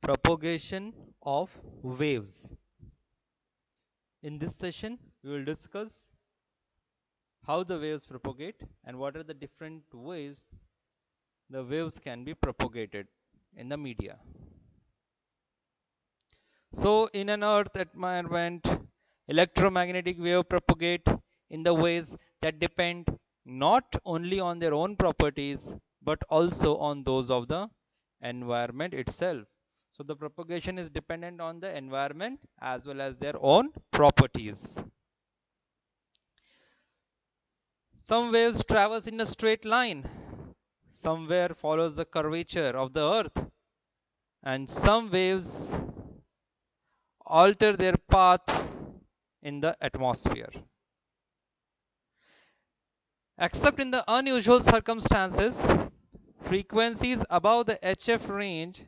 Propagation of waves. In this session, we will discuss how the waves propagate and what are the different ways the waves can be propagated in the media. So, in an Earth environment, electromagnetic wave propagate in the ways that depend not only on their own properties but also on those of the environment itself. So, the propagation is dependent on the environment as well as their own properties. Some waves travels in a straight line, somewhere follows the curvature of the earth, and some waves alter their path in the atmosphere. Except in the unusual circumstances, frequencies above the HF range,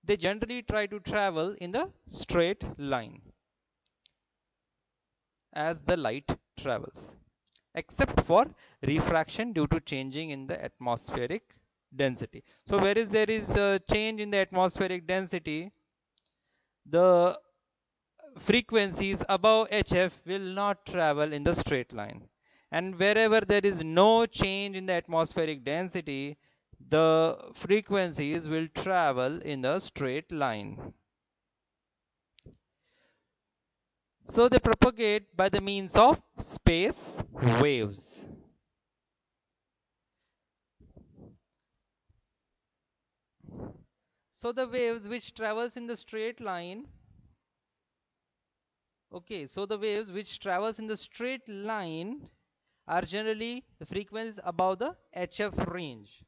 they generally try to travel in the straight line as the light travels, except for refraction due to changing in the atmospheric density. So whereas there is a change in the atmospheric density, the frequencies above HF will not travel in the straight line. And wherever there is no change in the atmospheric density, the frequencies will travel in the straight line. So they propagate by the means of space waves. So the waves which travels in the straight line, okay, so the waves which travels in the straight line are generally the frequencies above the HF range.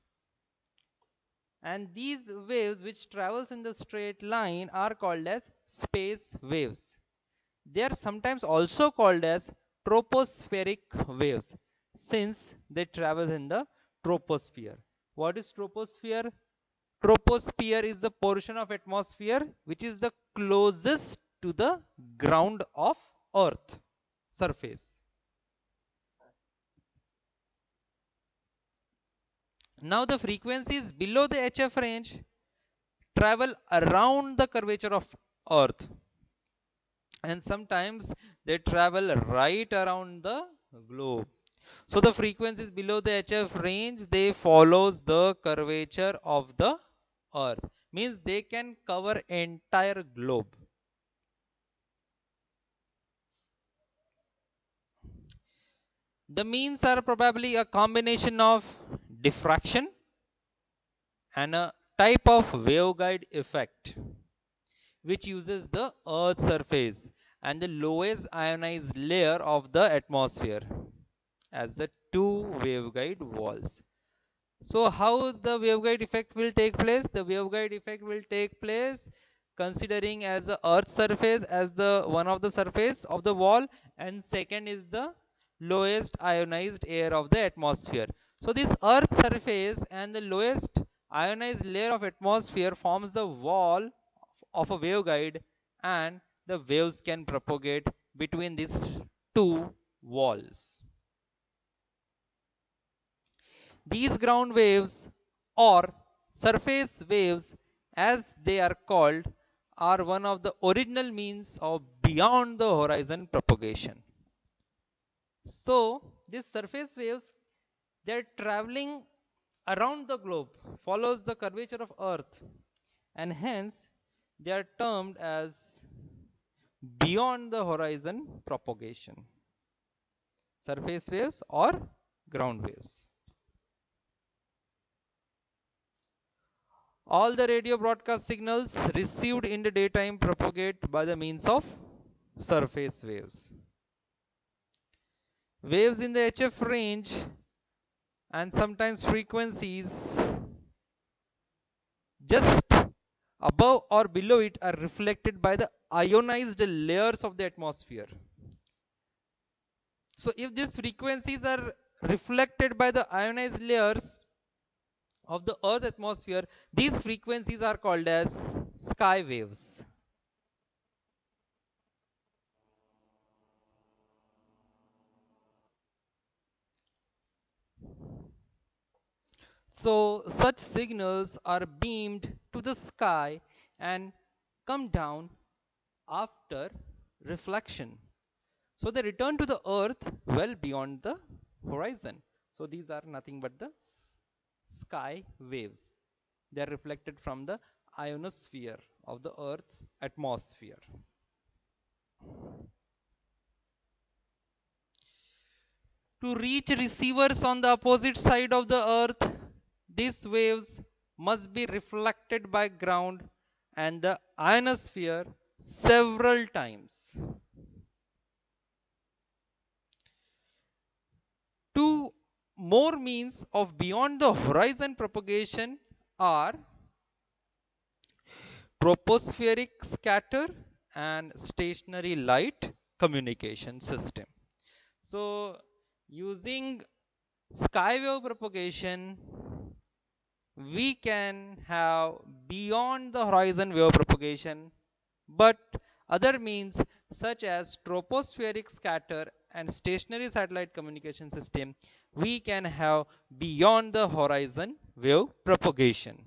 And these waves which travels in the straight line are called as space waves. They are sometimes also called as tropospheric waves since they travel in the troposphere. What is troposphere? Troposphere is the portion of atmosphere which is the closest to the ground of earth surface. Now the frequencies below the HF range travel around the curvature of earth, and sometimes they travel right around the globe. So the frequencies below the HF range, they follows the curvature of the earth, means they can cover entire globe. The means are probably a combination of diffraction and a type of waveguide effect which uses the earth's surface and the lowest ionized layer of the atmosphere as the two waveguide walls. So how the waveguide effect will take place? The waveguide effect will take place considering as the earth surface as the one of the surface of the wall, and second is the lowest ionized air of the atmosphere. So this earth surface and the lowest ionized layer of atmosphere forms the wall of a waveguide, and the waves can propagate between these two walls. These ground waves or surface waves as they are called are one of the original means of beyond the horizon propagation. So these surface waves, they are traveling around the globe, follows the curvature of earth, and hence they are termed as beyond the horizon propagation, surface waves or ground waves. All the radio broadcast signals received in the daytime propagate by the means of surface waves. Waves in the HF range and sometimes frequencies just above or below it are reflected by the ionized layers of the atmosphere. So if these frequencies are reflected by the ionized layers of the earth atmosphere, these frequencies are called as sky waves. So such signals are beamed to the sky and come down after reflection. So they return to the earth well beyond the horizon. So these are nothing but the sky waves. They are reflected from the ionosphere of the earth's atmosphere. To reach receivers on the opposite side of the earth, these waves must be reflected by ground and the ionosphere several times. Two more means of beyond the horizon propagation are tropospheric scatter and stationary light communication system. So using skywave propagation, we can have beyond the horizon wave propagation, but other means such as tropospheric scatter and stationary satellite communication system, we can have beyond the horizon wave propagation.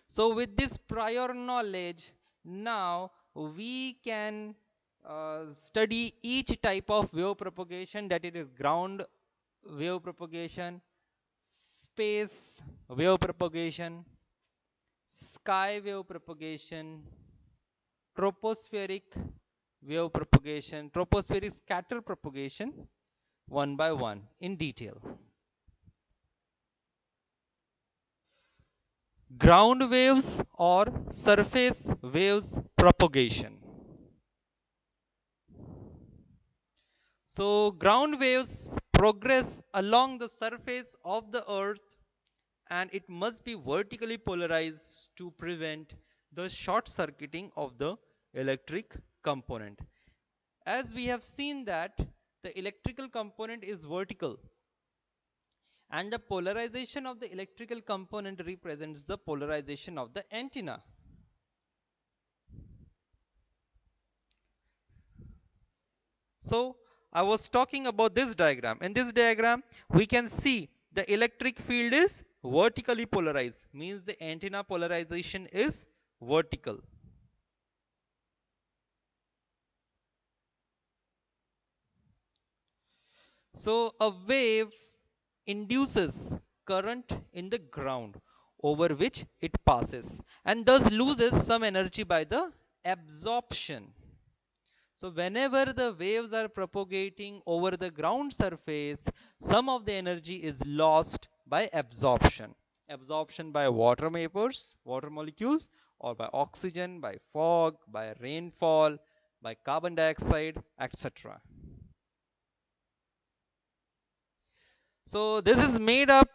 So with this prior knowledge, now we can study each type of wave propagation, that it is ground wave propagation, space wave propagation, sky wave propagation, tropospheric wave propagation, tropospheric scatter propagation, one by one in detail. Ground waves or surface waves propagation. So ground waves progress along the surface of the earth, and it must be vertically polarized to prevent the short circuiting of the electric component. As we have seen that the electrical component is vertical, and the polarization of the electrical component represents the polarization of the antenna. So I was talking about this diagram. In this diagram, we can see the electric field is vertically polarized, means the antenna polarization is vertical. So a wave induces current in the ground over which it passes, and thus loses some energy by the absorption. So whenever the waves are propagating over the ground surface, some of the energy is lost by absorption. Absorption by water vapors, water molecules, or by oxygen, by fog, by rainfall, by carbon dioxide, etc. So this is made up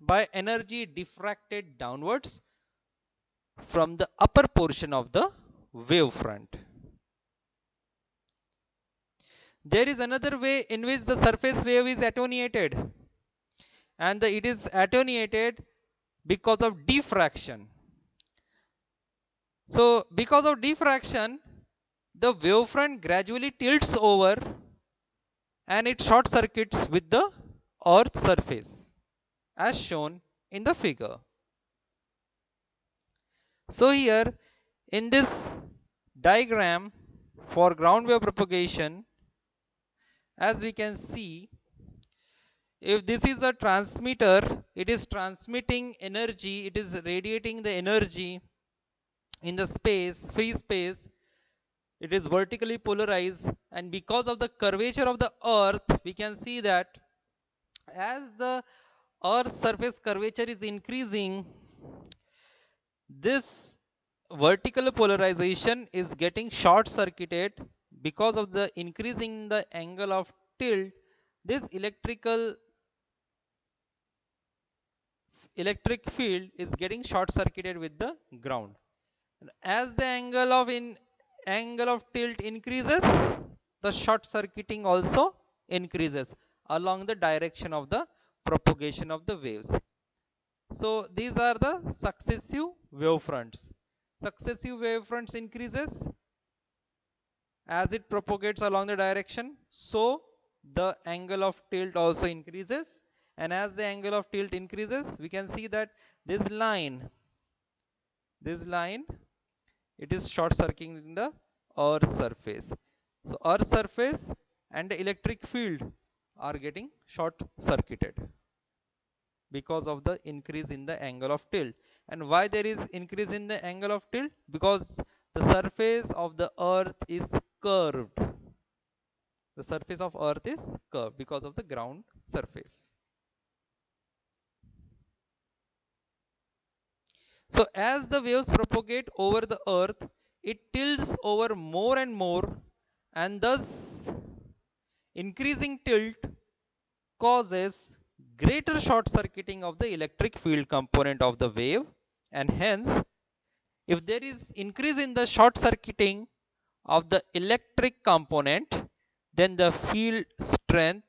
by energy diffracted downwards from the upper portion of the wavefront. There is another way in which the surface wave is attenuated, and it is attenuated because of diffraction. So because of diffraction, the wavefront gradually tilts over and it short circuits with the earth surface as shown in the figure. So here in this diagram for ground wave propagation, as we can see, if this is a transmitter, it is transmitting energy, it is radiating the energy in the space, free space. It is vertically polarized, and because of the curvature of the earth, we can see that as the earth's surface curvature is increasing, this vertical polarization is getting short circuited. Because of the increasing the angle of tilt, this electric field is getting short circuited with the ground. As the angle of tilt increases, the short circuiting also increases along the direction of the propagation of the waves. So these are the successive wavefronts. Successive wavefronts increases as it propagates along the direction, so the angle of tilt also increases, and as the angle of tilt increases, we can see that this this line, it is short circuiting the earth surface. So earth surface and the electric field are getting short circuited because of the increase in the angle of tilt. And why there is increase in the angle of tilt? Because the surface of the earth is curved. The surface of earth is curved because of the ground surface. So as the waves propagate over the earth, it tilts over more and more, and thus increasing tilt causes greater short circuiting of the electric field component of the wave, and hence if there is increase in the short circuiting of the electric component, then the field strength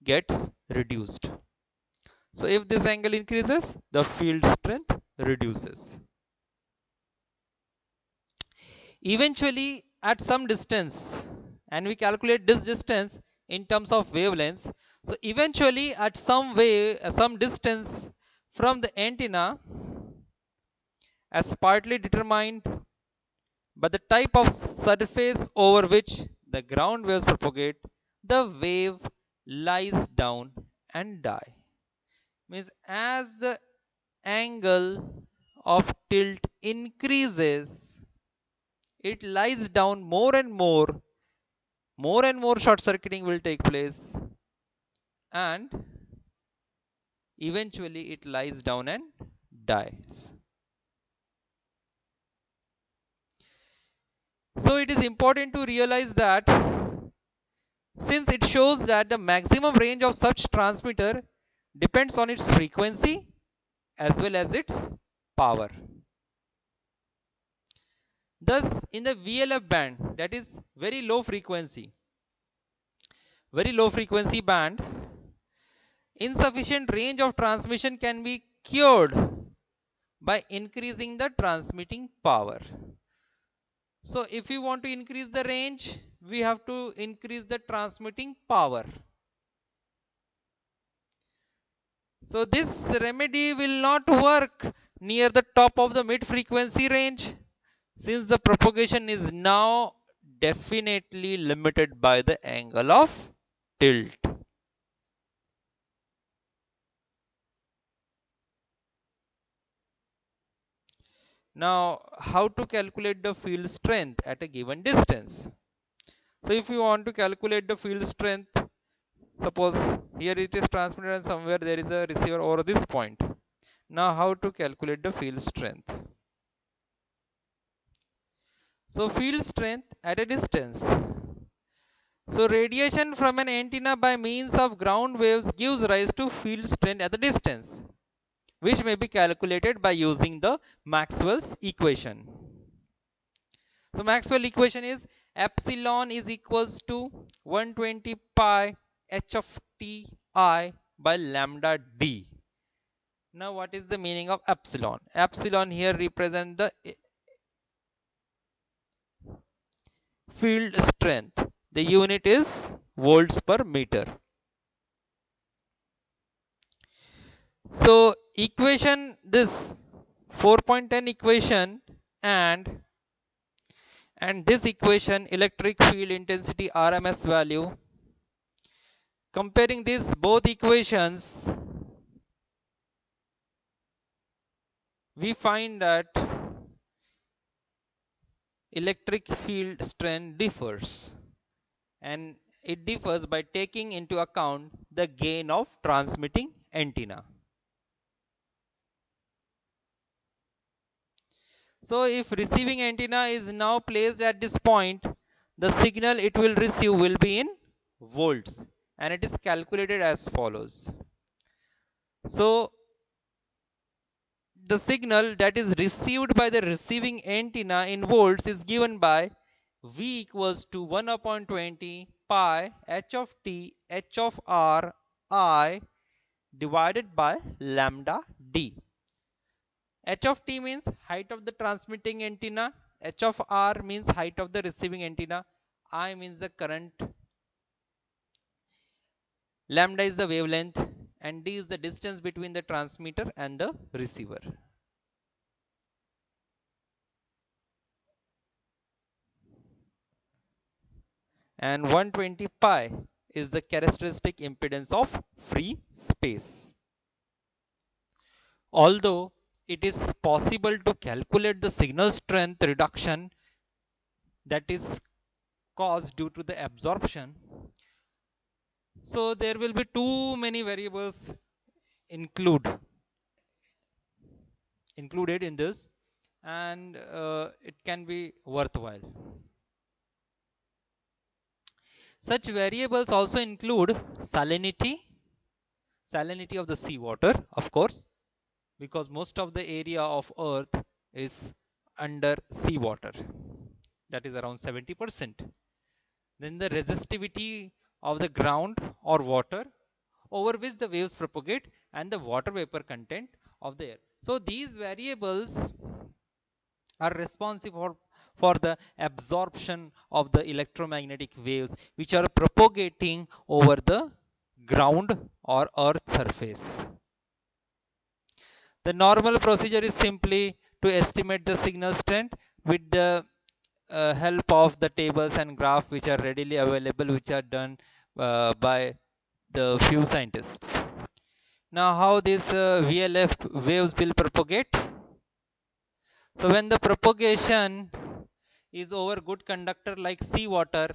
gets reduced. So if this angle increases, the field strength reduces. Eventually, at some distance, and we calculate this distance in terms of wavelengths. So eventually, at some distance from the antenna, as partly determined by the type of surface over which the ground waves propagate, the wave lies down and die. Means as the angle of tilt increases, it lies down more and more short circuiting will take place, and eventually it lies down and dies. So it is important to realize that since it shows that the maximum range of such transmitter depends on its frequency as well as its power. Thus, in the VLF band, that is very low frequency band, insufficient range of transmission can be cured by increasing the transmitting power. So if we want to increase the range, we have to increase the transmitting power. So this remedy will not work near the top of the mid frequency range, since the propagation is now definitely limited by the angle of tilt. Now, how to calculate the field strength at a given distance? So if you want to calculate the field strength, suppose here it is transmitted and somewhere there is a receiver over this point. Now how to calculate the field strength? So field strength at a distance. So radiation from an antenna by means of ground waves gives rise to field strength at the distance, which may be calculated by using the Maxwell's equation. So Maxwell equation is epsilon is equals to 120 pi h of t I by lambda d. Now what is the meaning of epsilon? Epsilon here represents the field strength. The unit is volts per meter. So equation this 4.10 equation and this equation electric field intensity RMS value, comparing these both equations, we find that electric field strength differs, and it differs by taking into account the gain of transmitting antenna. So if receiving antenna is now placed at this point, the signal it will receive will be in volts, and it is calculated as follows. So the signal that is received by the receiving antenna in volts is given by V equals to 1 upon 20 pi h of t h of r I divided by lambda d. H of t means height of the transmitting antenna, h of r means height of the receiving antenna, I means the current, lambda is the wavelength, and d is the distance between the transmitter and the receiver. and 120 pi is the characteristic impedance of free space. Although it is possible to calculate the signal strength reduction that is caused due to the absorption, so there will be too many variables include included in this, and it can be worthwhile. Such variables also include salinity of the seawater, of course, because most of the area of earth is under seawater, that is around 70%. Then the resistivity of the ground or water over which the waves propagate, and the water vapor content of the air. So these variables are responsive for the absorption of the electromagnetic waves which are propagating over the ground or earth surface. The normal procedure is simply to estimate the signal strength with the help of the tables and graph which are readily available, which are done by the few scientists. Now how these VLF waves will propagate? So when the propagation is over good conductor like seawater,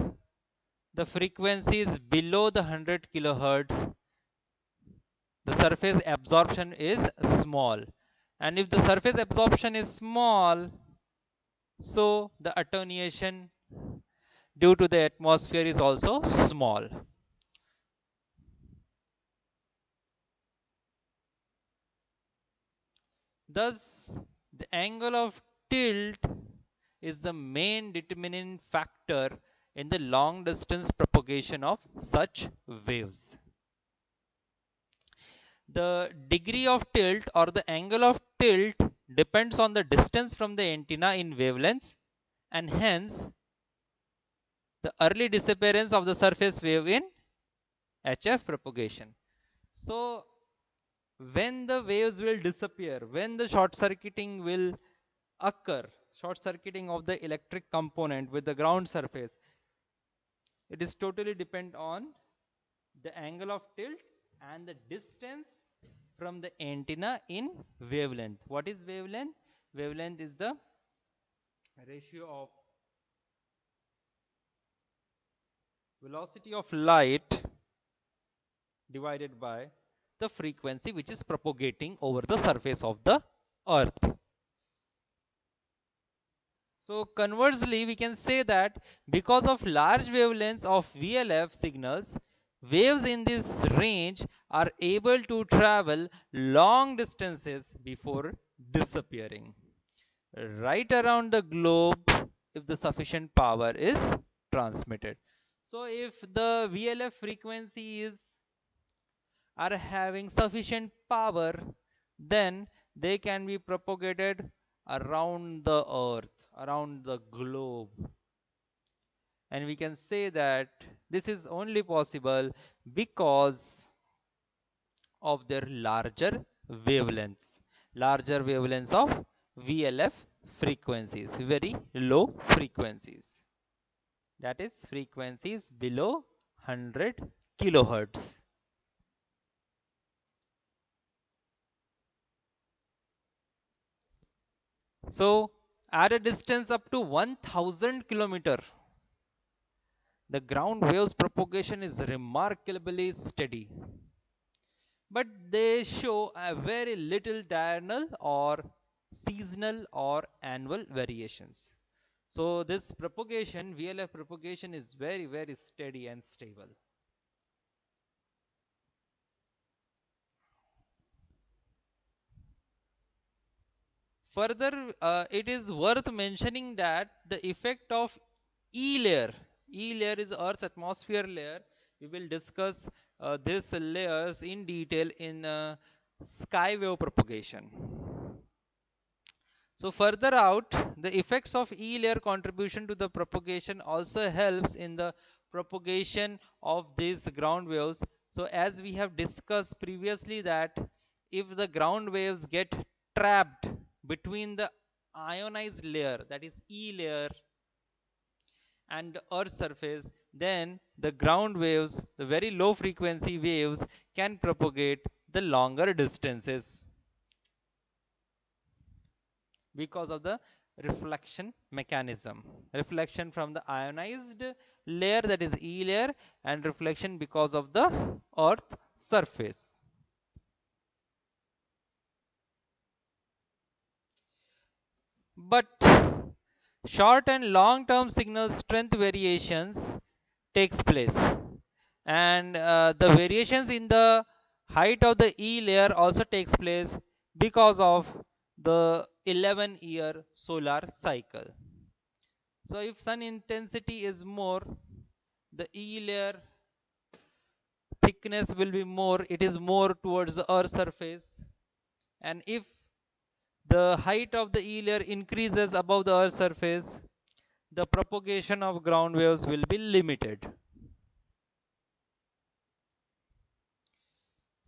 the frequency is below the 100 kilohertz, the surface absorption is small. And if the surface absorption is small, so the attenuation due to the atmosphere is also small. Thus, the angle of tilt is the main determining factor in the long distance propagation of such waves. The degree of tilt or the angle of tilt depends on the distance from the antenna in wavelengths, and hence the early disappearance of the surface wave in HF propagation. So when the waves will disappear, when the short circuiting will occur, short circuiting of the electric component with the ground surface, it is totally depend on the angle of tilt and the distance from the antenna in wavelength. What is wavelength? Wavelength is the ratio of velocity of light divided by the frequency which is propagating over the surface of the earth. So conversely, we can say that because of large wavelengths of VLF signals, waves in this range are able to travel long distances before disappearing right around the globe if the sufficient power is transmitted. So if the VLF frequencies are having sufficient power, then they can be propagated around the earth, around the globe. And we can say that this is only possible because of their larger wavelengths of VLF frequencies, very low frequencies. That is frequencies below 100 kilohertz. So at a distance up to 1000 kilometer, the ground waves propagation is remarkably steady, but they show a very little diurnal or seasonal or annual variations. So this propagation, VLF propagation, is very steady and stable. Further, it is worth mentioning that the effect of E layer, E layer is Earth's atmosphere layer. We will discuss these layers in detail in sky wave propagation. So further out, the effects of E layer contribution to the propagation also helps in the propagation of these ground waves. So as we have discussed previously that if the ground waves get trapped between the ionized layer, that is E layer, and the earth surface, then the ground waves, the very low frequency waves, can propagate the longer distances because of the reflection mechanism. Reflection from the ionized layer, that is E layer, and reflection because of the earth surface. But short and long term signal strength variations takes place, and the variations in the height of the E layer also takes place because of the 11-year solar cycle. So if sun intensity is more, the E layer thickness will be more, it is more towards the earth surface. And if the height of the E layer increases above the earth surface, the propagation of ground waves will be limited.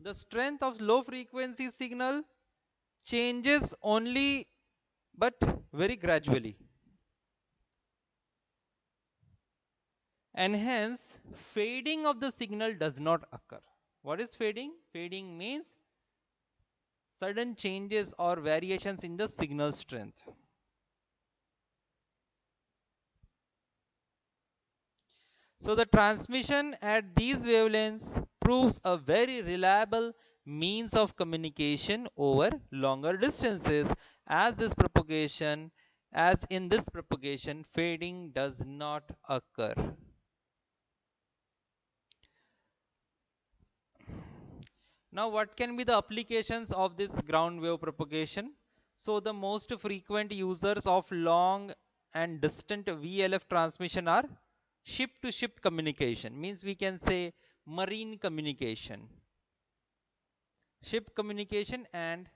The strength of low frequency signal changes only but very gradually, and hence fading of the signal does not occur. What is fading? Fading means sudden changes or variations in the signal strength. So the transmission at these wavelengths proves a very reliable means of communication over longer distances, as in this propagation fading does not occur. Now what can be the applications of this ground wave propagation? So the most frequent users of long and distant VLF transmission are ship to ship communication, means we can say marine communication, ship communication, and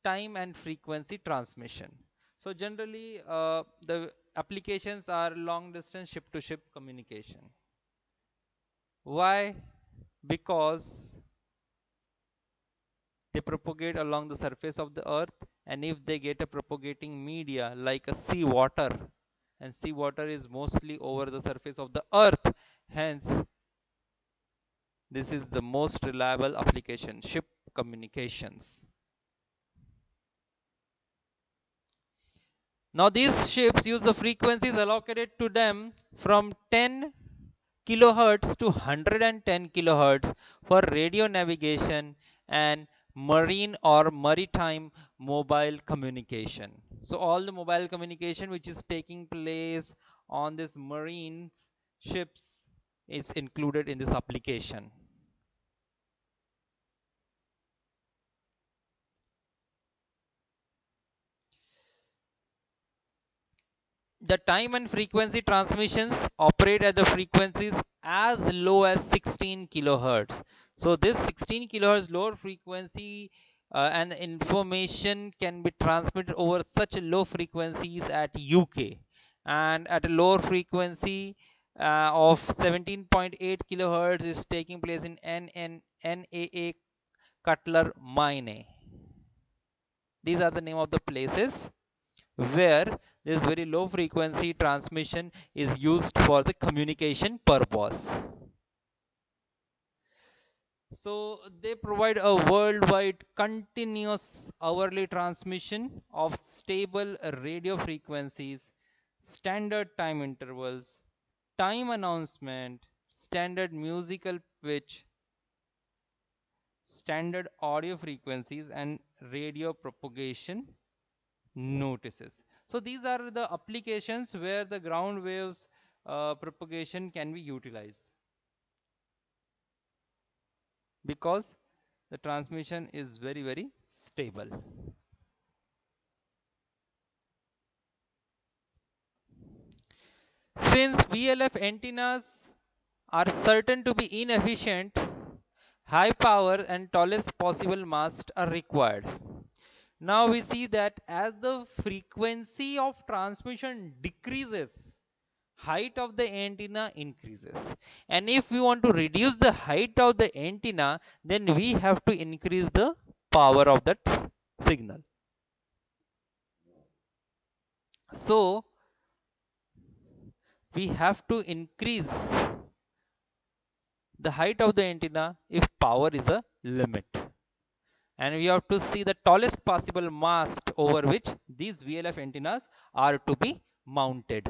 time and frequency transmission. So generally the applications are long distance ship to ship communication. Why? Because they propagate along the surface of the earth, and if they get a propagating media like a sea water, and sea water is mostly over the surface of the earth, hence this is the most reliable application, ship communications. Now these ships use the frequencies allocated to them from 10 kilohertz to 110 kilohertz for radio navigation and marine or maritime mobile communication. So all the mobile communication which is taking place on this marine ships is included in this application. The time and frequency transmissions operate at the frequencies as low as 16 kilohertz. So this 16 kilohertz lower frequency and information can be transmitted over such low frequencies at UK, and at a lower frequency of 17.8 kilohertz is taking place in NAA Cutler Mine. These are the name of the places where this very low frequency transmission is used for the communication purpose. So they provide a worldwide continuous hourly transmission of stable radio frequencies, standard time intervals, time announcement, standard musical pitch, standard audio frequencies, and radio propagation notices. So these are the applications where the ground waves propagation can be utilized, because the transmission is very stable. Since VLF antennas are certain to be inefficient, high power and tallest possible masts are required. Now we see that as the frequency of transmission decreases, height of the antenna increases, and if we want to reduce the height of the antenna, then we have to increase the power of that signal. we have to increase the height of the antenna if power is a limit. And we have to see the tallest possible mast over which these VLF antennas are to be mounted.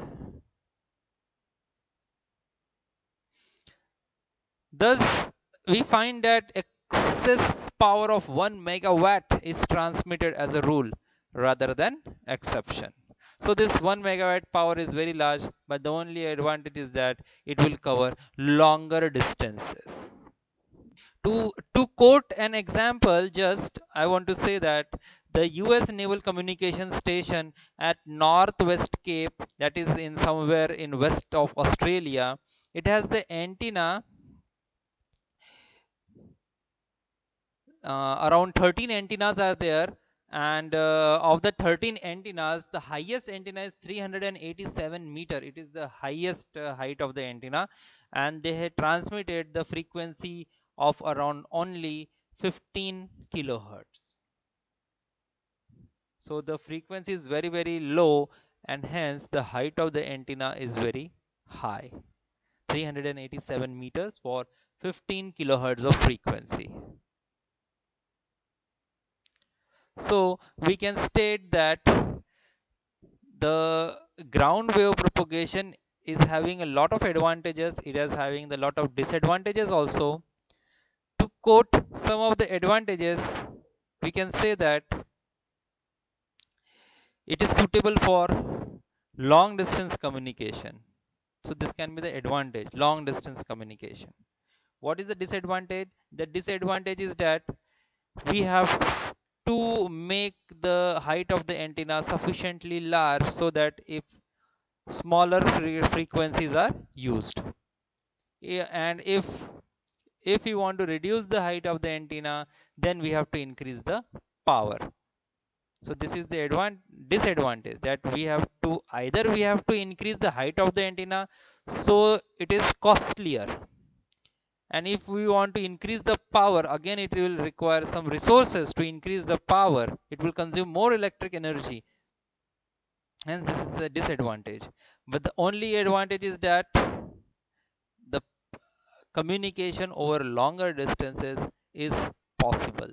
Thus, we find that excess power of 1 megawatt is transmitted as a rule rather than exception. So this 1 megawatt power is very large, but the only advantage is that it will cover longer distances. To quote an example, just I want to say that the US Naval Communication Station at Northwest Cape, that is in somewhere in west of Australia, it has the antenna. Around 13 antennas are there, and of the 13 antennas, the highest antenna is 387 meter. It is the highest height of the antenna, and they had transmitted the frequency of around only 15 kilohertz. So the frequency is very low, and hence the height of the antenna is very high, 387 meters for 15 kilohertz of frequency. So we can state that the ground wave propagation is having a lot of advantages. It is having a lot of disadvantages also. To quote some of the advantages, we can say that it is suitable for long distance communication. So this can be the advantage, long distance communication. What is the disadvantage? The disadvantage is that we have to make the height of the antenna sufficiently large so that if smaller frequencies are used. And if we want to reduce the height of the antenna, then we have to increase the power. So this is the disadvantage, that we have to either we have to increase the height of the antenna, so it is costlier, and if we want to increase the power, again it will require some resources to increase the power. It will consume more electric energy, and this is the disadvantage. But the only advantage is that the communication over longer distances is possible.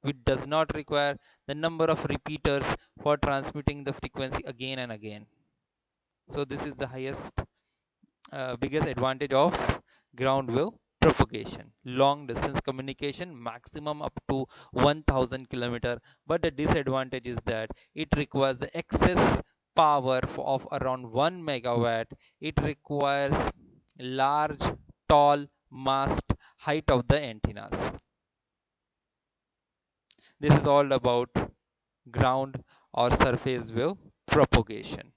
It does not require the number of repeaters for transmitting the frequency again and again. So this is the biggest advantage of ground wave propagation. Long distance communication, maximum up to 1000 kilometer, but the disadvantage is that it requires the excess power of around 1 megawatt. It requires large tall mast height of the antennas. This is all about ground or surface wave propagation.